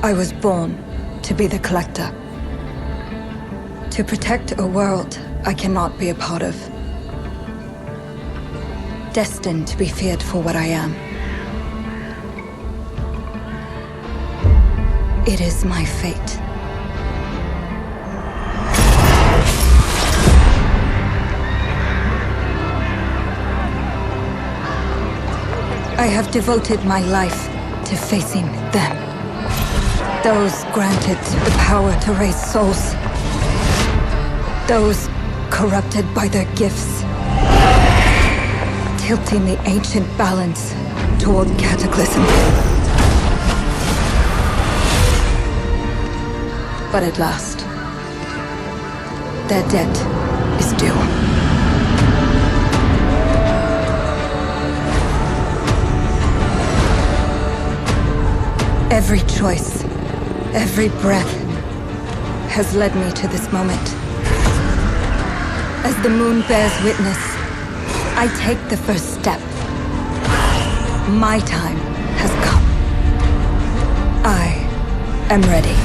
I was born to be the collector. To protect a world I cannot be a part of. Destined to be feared for what I am. It is my fate. I have devoted my life to facing them. Those granted the power to raise souls. Those corrupted by their gifts. Tilting the ancient balance toward cataclysm. But at last, their debt is due. Every choice, every breath has led me to this moment. As the moon bears witness, I take the first step. My time has come. I am ready.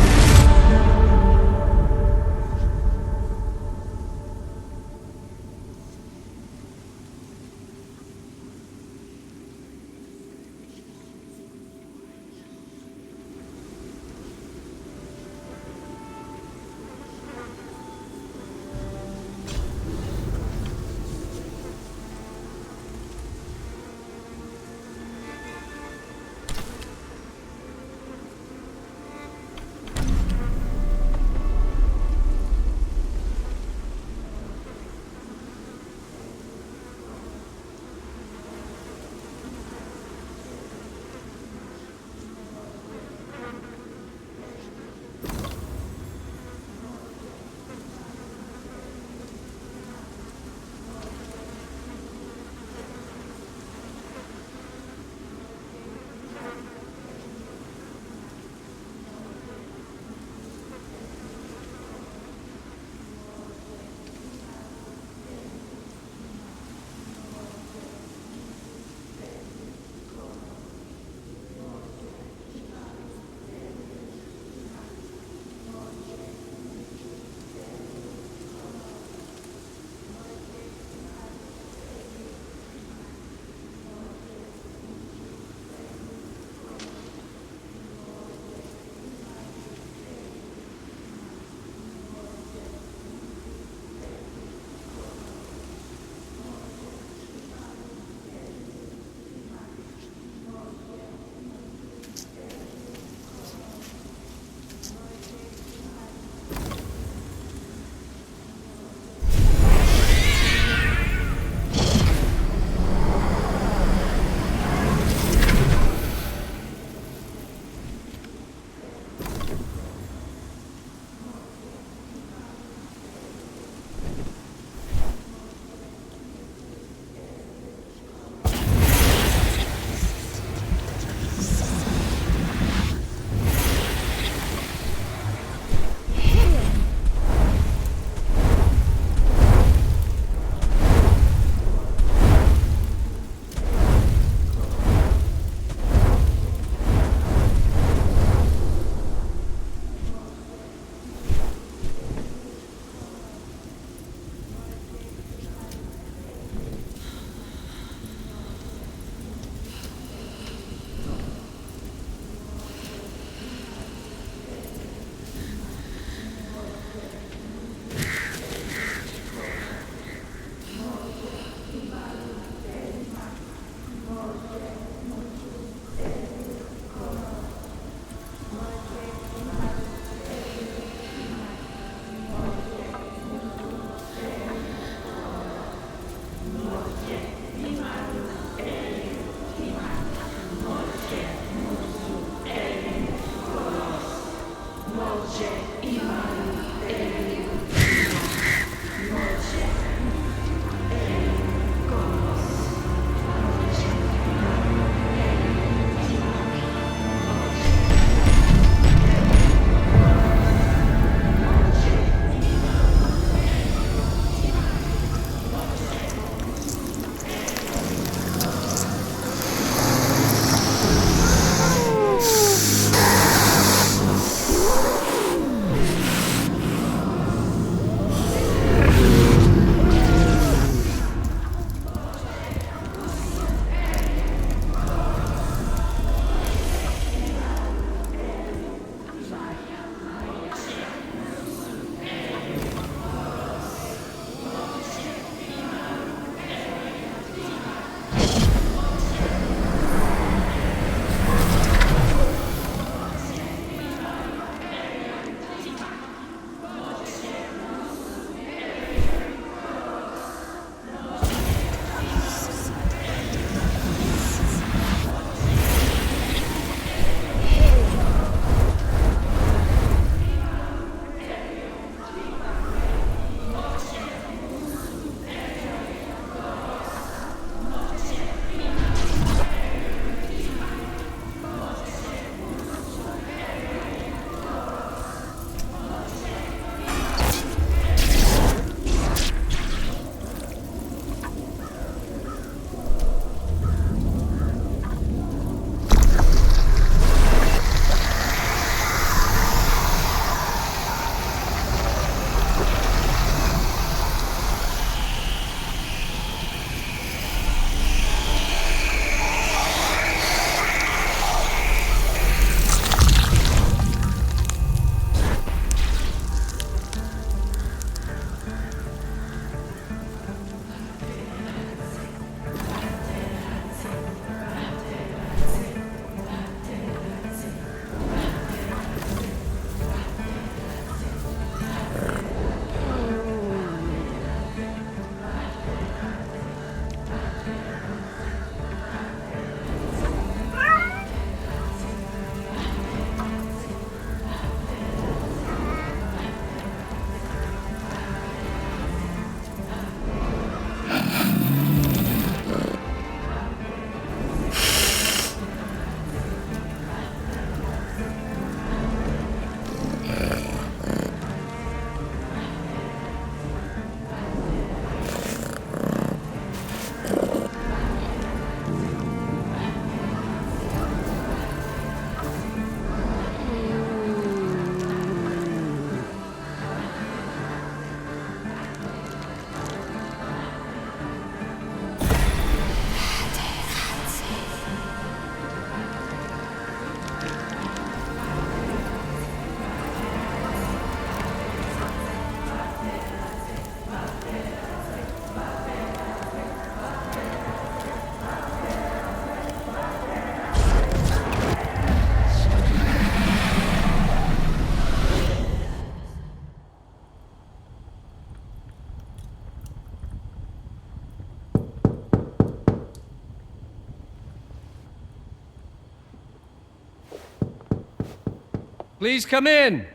Please come in.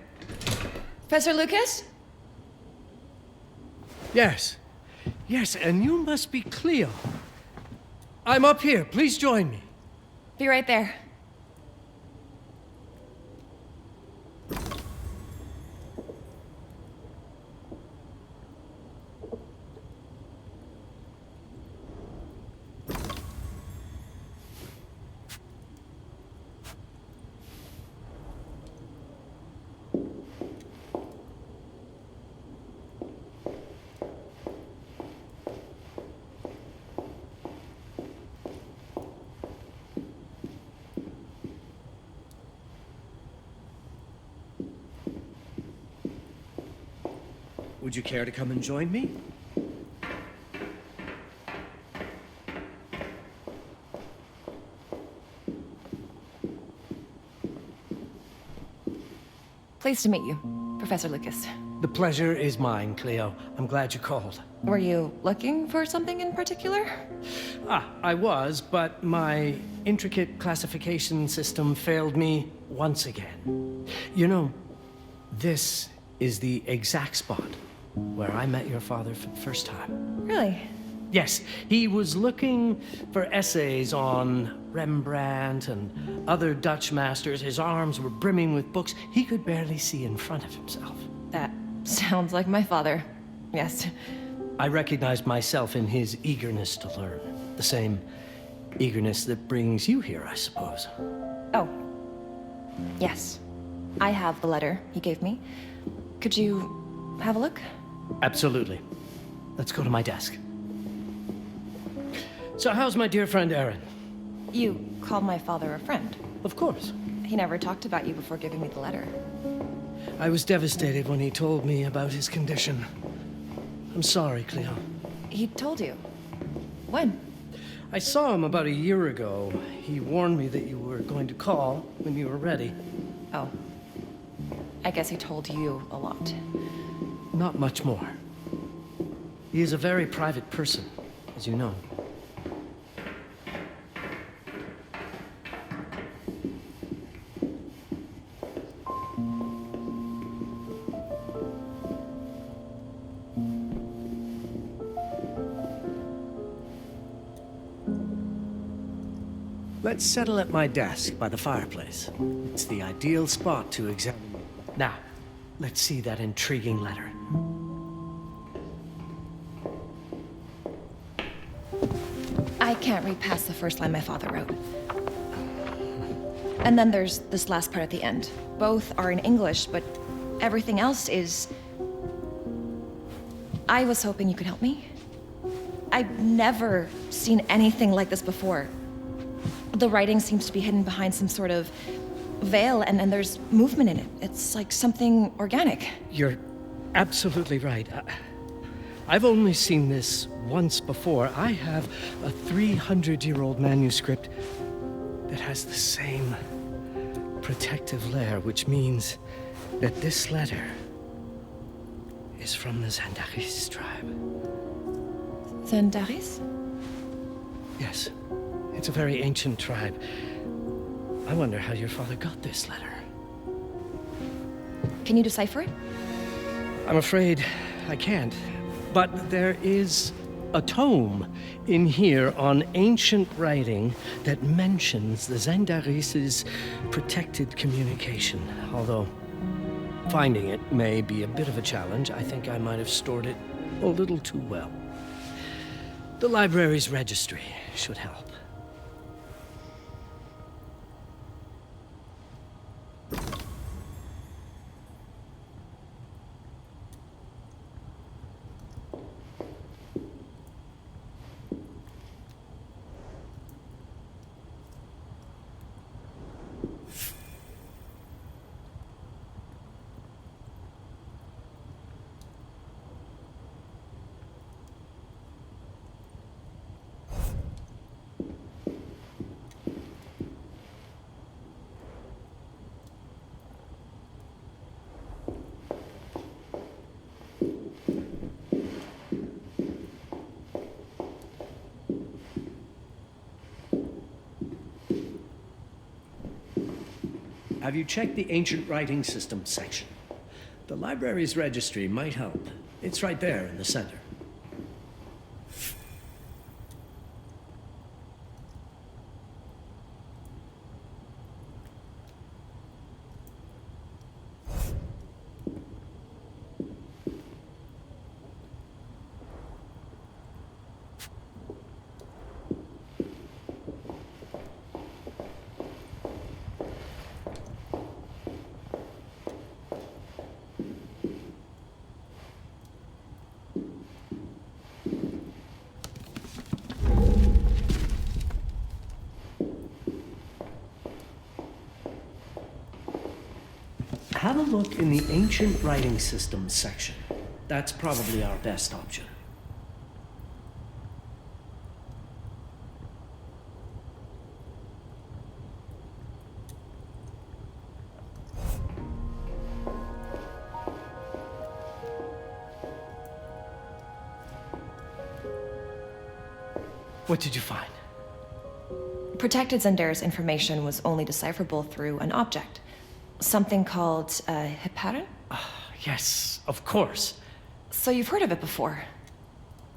Professor Lucas? Yes. Yes, and you must be Cleo. I'm up here. Please join me. Be right there. Would you care to come and join me? Pleased to meet you, Professor Lucas. The pleasure is mine, Cleo. I'm glad you called. Were you looking for something in particular? I was, but my intricate classification system failed me once again. You know, this is the exact spot where I met your father for the first time. Really? Yes, he was looking for essays on Rembrandt and other Dutch masters. His arms were brimming with books. He could barely see in front of himself. That sounds like my father. Yes. I recognized myself in his eagerness to learn. The same eagerness that brings you here, I suppose. Oh. Yes. I have the letter he gave me. Could you have a look? Absolutely. Let's go to my desk. So how's my dear friend Aaron? You called my father a friend. Of course. He never talked about you before giving me the letter. I was devastated when he told me about his condition. I'm sorry, Cleo. He told you? When? I saw him about a year ago. He warned me that you were going to call when you were ready. Oh. I guess he told you a lot. Not much more. He is a very private person, as you know. Let's settle at my desk by the fireplace. It's the ideal spot to examine. Now, let's see that intriguing letter. I can't read past the first line my father wrote. And then there's this last part at the end. Both are in English, but everything else is... I was hoping you could help me. I've never seen anything like this before. The writing seems to be hidden behind some sort of veil, and then there's movement in it. It's like something organic. You're absolutely right. I've only seen this once before. I have a 300-year-old manuscript that has the same protective layer, which means that this letter is from the Zandaris tribe. Zandaris? Yes. It's a very ancient tribe. I wonder how your father got this letter. Can you decipher it? I'm afraid I can't. But there is a tome in here on ancient writing that mentions the Zandaris' protected communication. Although finding it may be a bit of a challenge, I think I might have stored it a little too well. The library's registry should help. Have you checked the ancient writing system section? The library's registry might help. It's right there in the center. Have a look in the ancient writing systems section. That's probably our best option. What did you find? Protected Zendara's information was only decipherable through an object. Something called a heparin? Yes, of course. So you've heard of it before?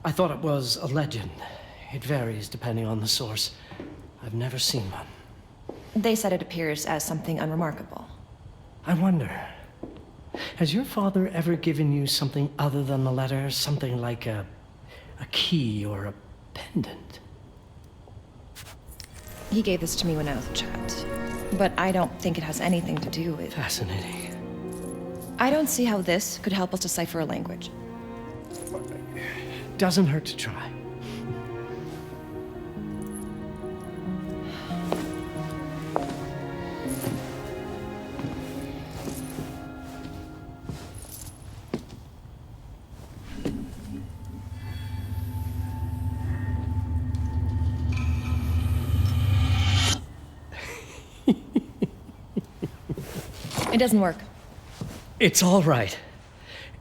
I thought it was a legend. It varies depending on the source. I've never seen one. They said it appears as something unremarkable. I wonder, has your father ever given you something other than the letter? Something like a key or a pendant? He gave this to me when I was a child. But I don't think it has anything to do with... Fascinating. I don't see how this could help us decipher a language. Doesn't hurt to try. It doesn't work. It's all right.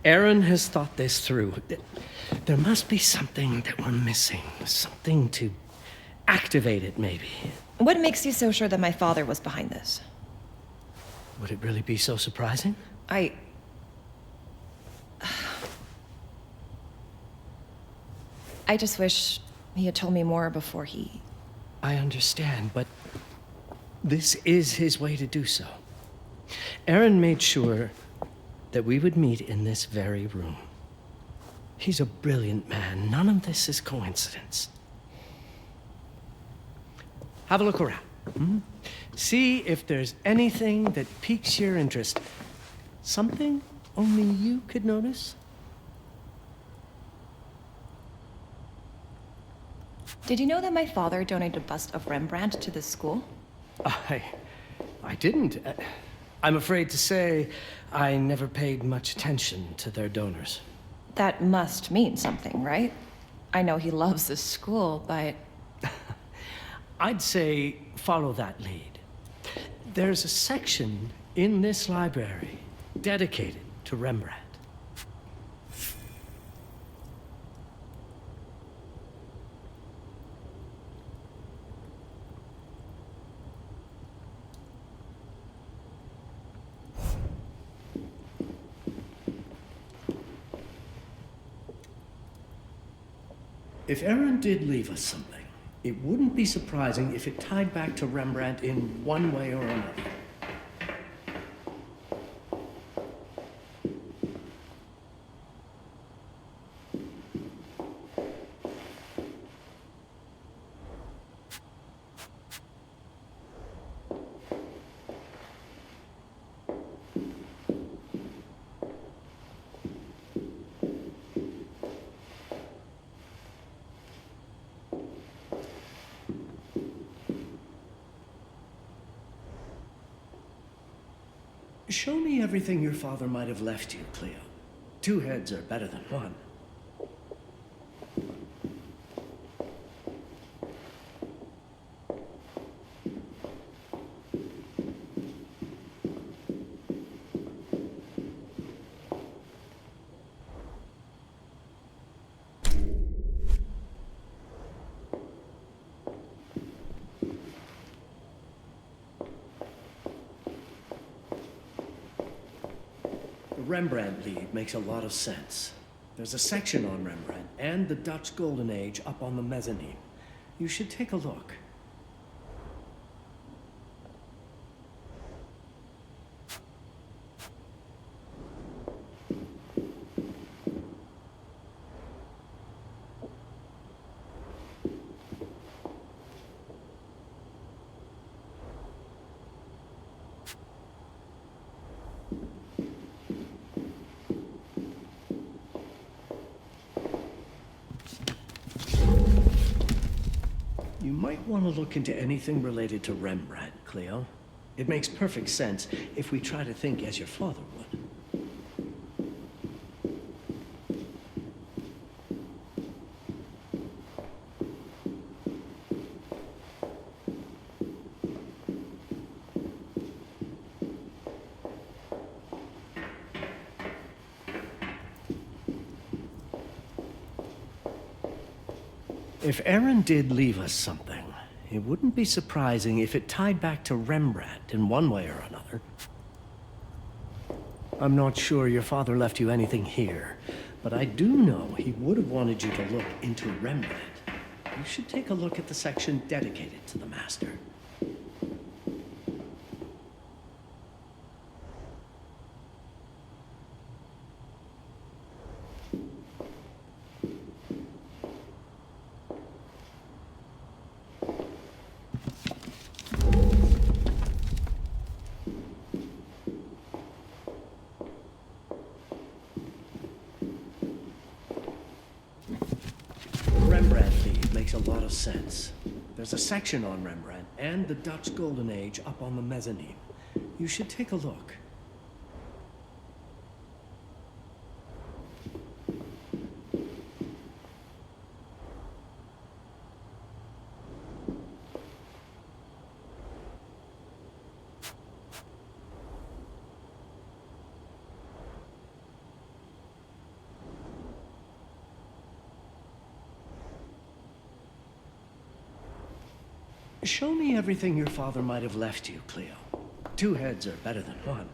Aaron has thought this through. There must be something that we're missing. Something to activate it, maybe. What makes you so sure that my father was behind this? Would it really be so surprising? I just wish he had told me more before he... I understand, but this is his way to do so. Aaron made sure that we would meet in this very room. He's a brilliant man. None of this is coincidence. Have a look around. See if there's anything that piques your interest. Something only you could notice? Did you know that my father donated a bust of Rembrandt to this school? I didn't. I'm afraid to say I never paid much attention to their donors. That must mean something, right? I know he loves this school, but... I'd say follow that lead. There's a section in this library dedicated to Rembrandt. If Aaron did leave us something, it wouldn't be surprising if it tied back to Rembrandt in one way or another. Show me everything your father might have left you, Cleo. 2 heads are better than 1. Rembrandt lead makes a lot of sense. There's a section on Rembrandt and the Dutch Golden Age up on the mezzanine. You should take a look. You might want to look into anything related to Rembrandt, Cleo. It makes perfect sense if we try to think as your father would. If Aaron did leave us something, it wouldn't be surprising if it tied back to Rembrandt in one way or another. I'm not sure your father left you anything here, but I do know he would have wanted you to look into Rembrandt. You should take a look at the section dedicated to the master. A lot of sense. There's a section on Rembrandt and the Dutch Golden Age up on the mezzanine. You should take a look. Show me everything your father might have left you, Cleo. Two heads are better than one.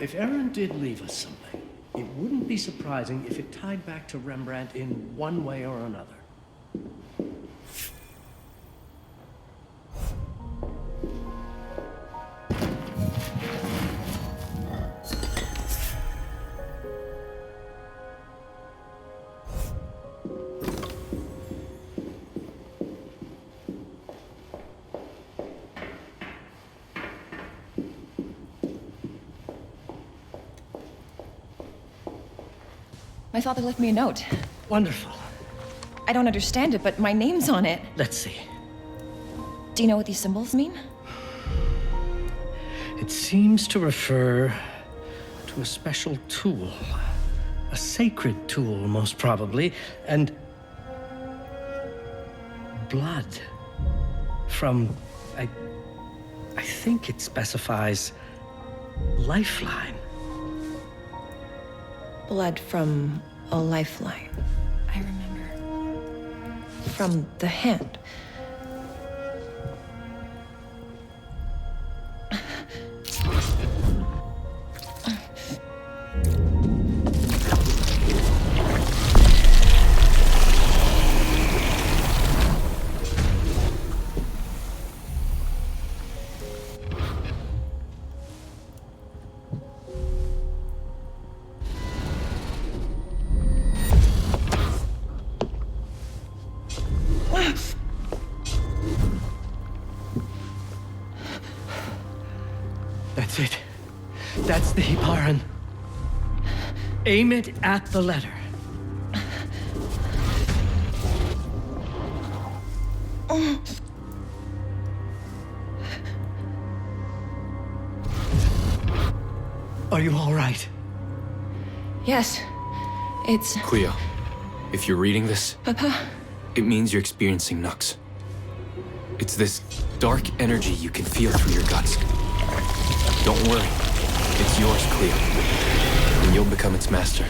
If Aaron did leave us something, it wouldn't be surprising if it tied back to Rembrandt in one way or another. My father left me a note. Wonderful. I don't understand it, but my name's on it. Let's see. Do you know what these symbols mean? It seems to refer to a special tool. A sacred tool, most probably, and blood from, I think it specifies lifeline. Blood from a lifeline. I remember. From the hand. That's it. That's the Baron. Aim it at the letter. Are you all right? Yes. It's... Cleo, if you're reading this, Papa? it means you're experiencing Nux. It's this dark energy you can feel through your guts. Don't worry. It's yours, Cleo. And you'll become its master.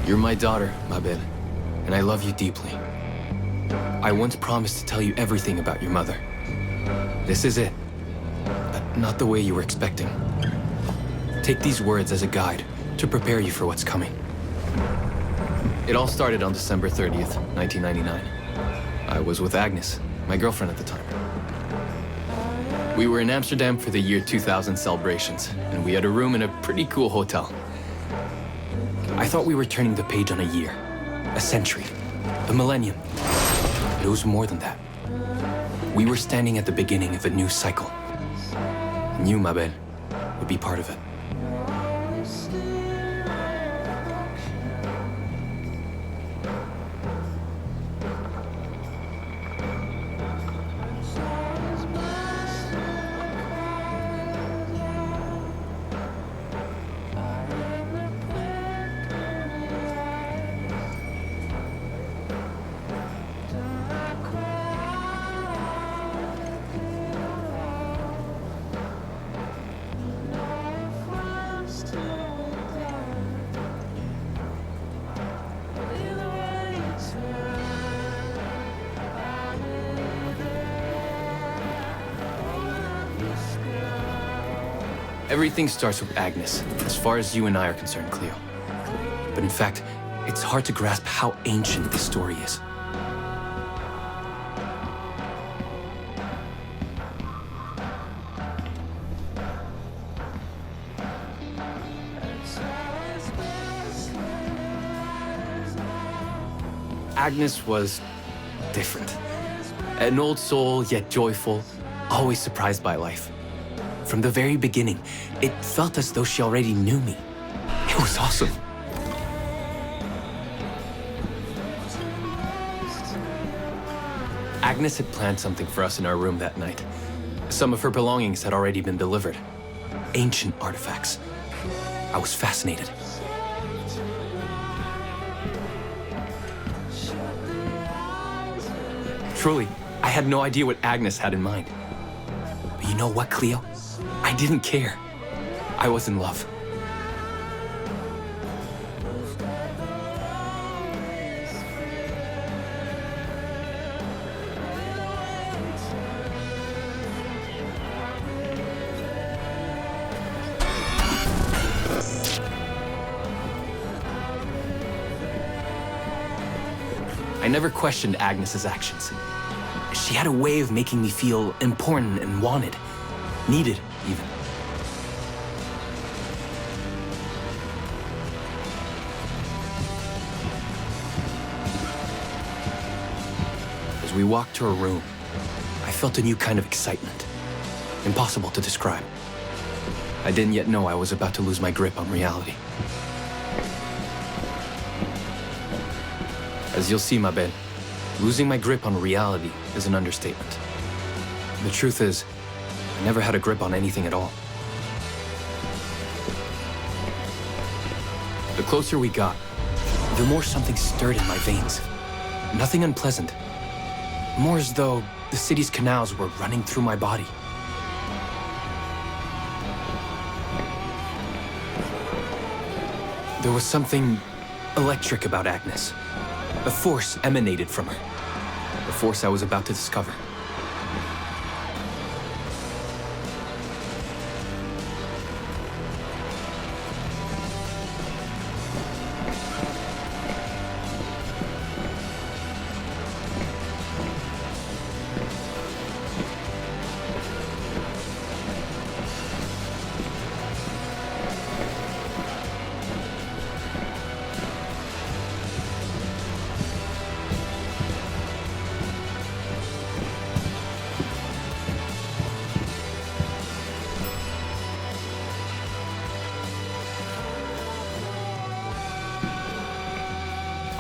You're my daughter, Mabel, and I love you deeply. I once promised to tell you everything about your mother. This is it, but not the way you were expecting. Take these words as a guide to prepare you for what's coming. It all started on December 30th, 1999. I was with Agnes, my girlfriend at the time. We were in Amsterdam for the year 2000 celebrations, and we had a room in a pretty cool hotel. I thought we were turning the page on a year, a century, a millennium. But it was more than that. We were standing at the beginning of a new cycle. And you, Mabel, would be part of it. Everything starts with Agnes, as far as you and I are concerned, Cleo. But in fact, it's hard to grasp how ancient this story is. Agnes was different. An old soul, yet joyful, always surprised by life. From the very beginning, it felt as though she already knew me. It was awesome. Agnes had planned something for us in our room that night. Some of her belongings had already been delivered. Ancient artifacts. I was fascinated. Truly, I had no idea what Agnes had in mind. But you know what, Cleo? I didn't care. I was in love. I never questioned Agnes's actions. She had a way of making me feel important and wanted, needed even. As we walked to her room, I felt a new kind of excitement, impossible to describe. I didn't yet know I was about to lose my grip on reality. As you'll see, Mabel, losing my grip on reality is an understatement. The truth is, I never had a grip on anything at all. The closer we got, the more something stirred in my veins. Nothing unpleasant. More as though the city's canals were running through my body. There was something electric about Agnes. A force emanated from her. The force I was about to discover.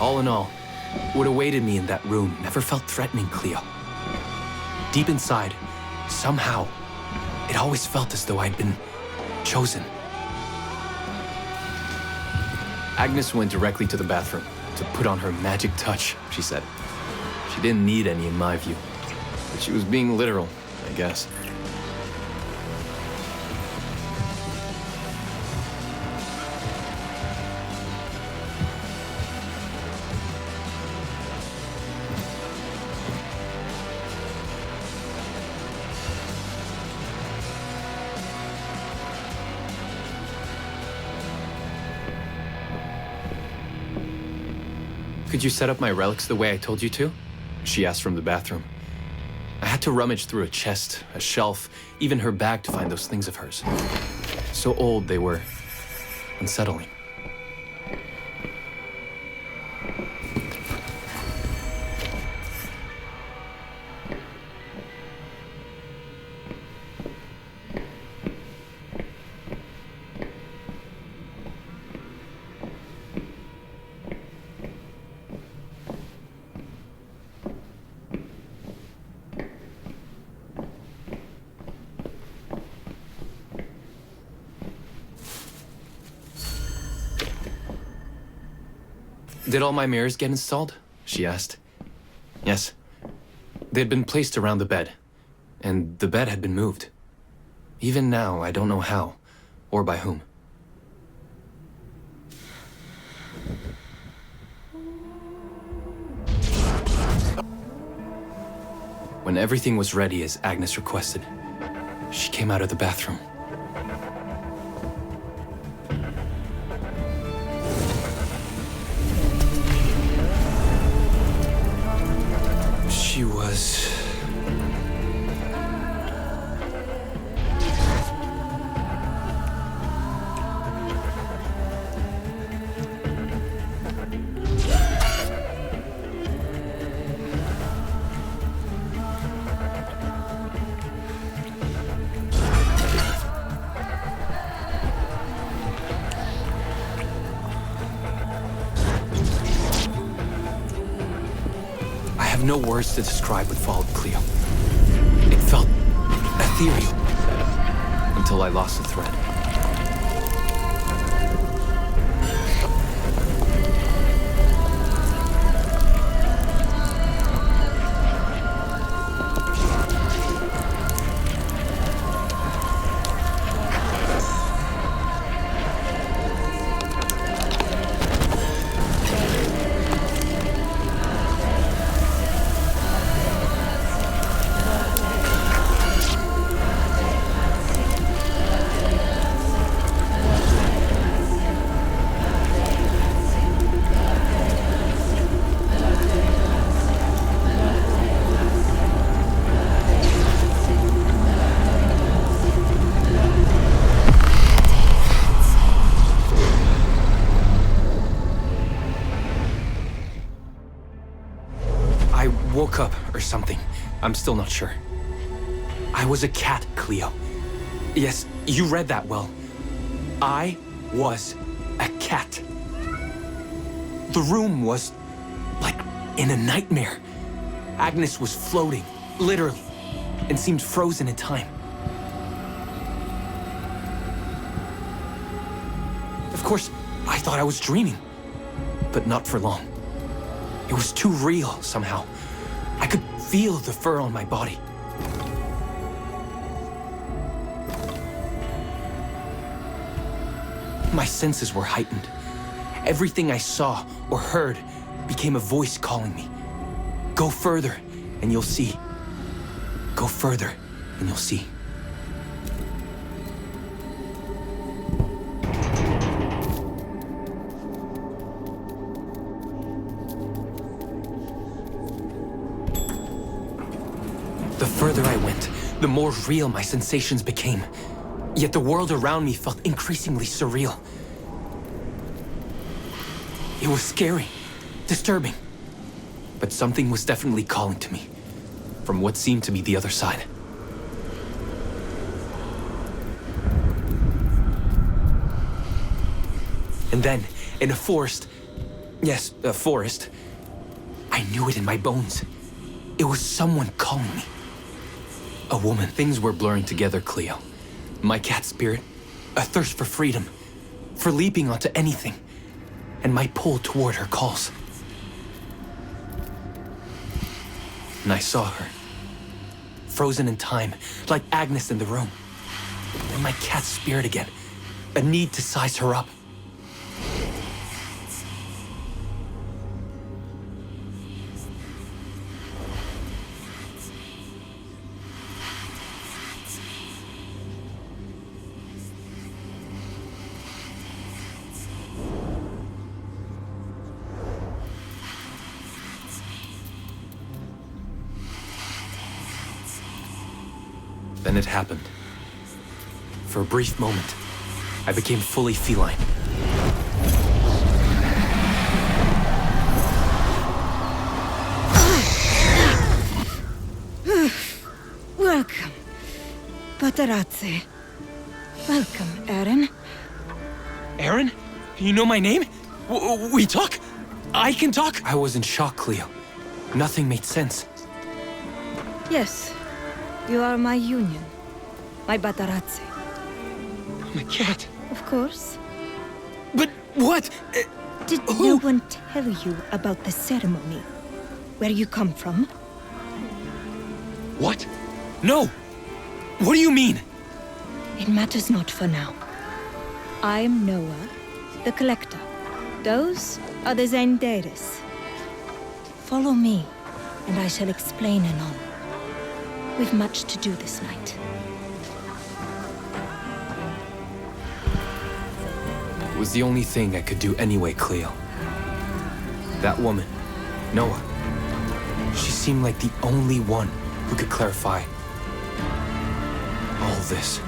All in all, what awaited me in that room never felt threatening, Cleo. Deep inside, somehow, it always felt as though I'd been chosen. Agnes went directly to the bathroom to put on her magic touch, she said. She didn't need any in my view, but she was being literal, I guess. Could you set up my relics the way I told you to? She asked from the bathroom. I had to rummage through a chest, a shelf, even her bag to find those things of hers. So old they were. Unsettling. Did all my mirrors get installed? She asked. Yes. They had been placed around the bed, and the bed had been moved. Even now, I don't know how, or by whom. When everything was ready as Agnes requested, she came out of the bathroom. She was... no words to describe what followed, Cleo. It felt ethereal until I lost the thread. Woke up or something. I'm still not sure. I was a cat, Cleo. Yes, you read that well. I was a cat. The room was like in a nightmare. Agnes was floating, literally, and seemed frozen in time. Of course, I thought I was dreaming, but not for long. It was too real somehow. I could feel the fur on my body. My senses were heightened. Everything I saw or heard became a voice calling me. Go further, and you'll see. Go further, and you'll see. The further I went, the more real my sensations became. Yet the world around me felt increasingly surreal. It was scary, disturbing. But something was definitely calling to me, from what seemed to be the other side. And then, in a forest, Yes, a forest. I knew it in my bones. It was someone calling me. A woman. Things were blurring together, Cleo. My cat spirit, a thirst for freedom, for leaping onto anything, and my pull toward her calls. And I saw her, frozen in time, like Agnes in the room. And my cat's spirit again, a need to size her up. Then it happened. For a brief moment, I became fully feline. Welcome, Paparazzi. Welcome, Aaron. Aaron? You know my name? We talk? I can talk? I was in shock, Cleo. Nothing made sense. Yes, you are my union, my Paparazzi. My cat. Of course. But what? Did no one tell you about the ceremony? Where you come from? What? No! What do you mean? It matters not for now. I'm Noah, the collector. Those are the Zendaris. Follow me, and I shall explain anon. We've much to do this night. It was the only thing I could do anyway, Cleo. That woman, Noah, she seemed like the only one who could clarify all this.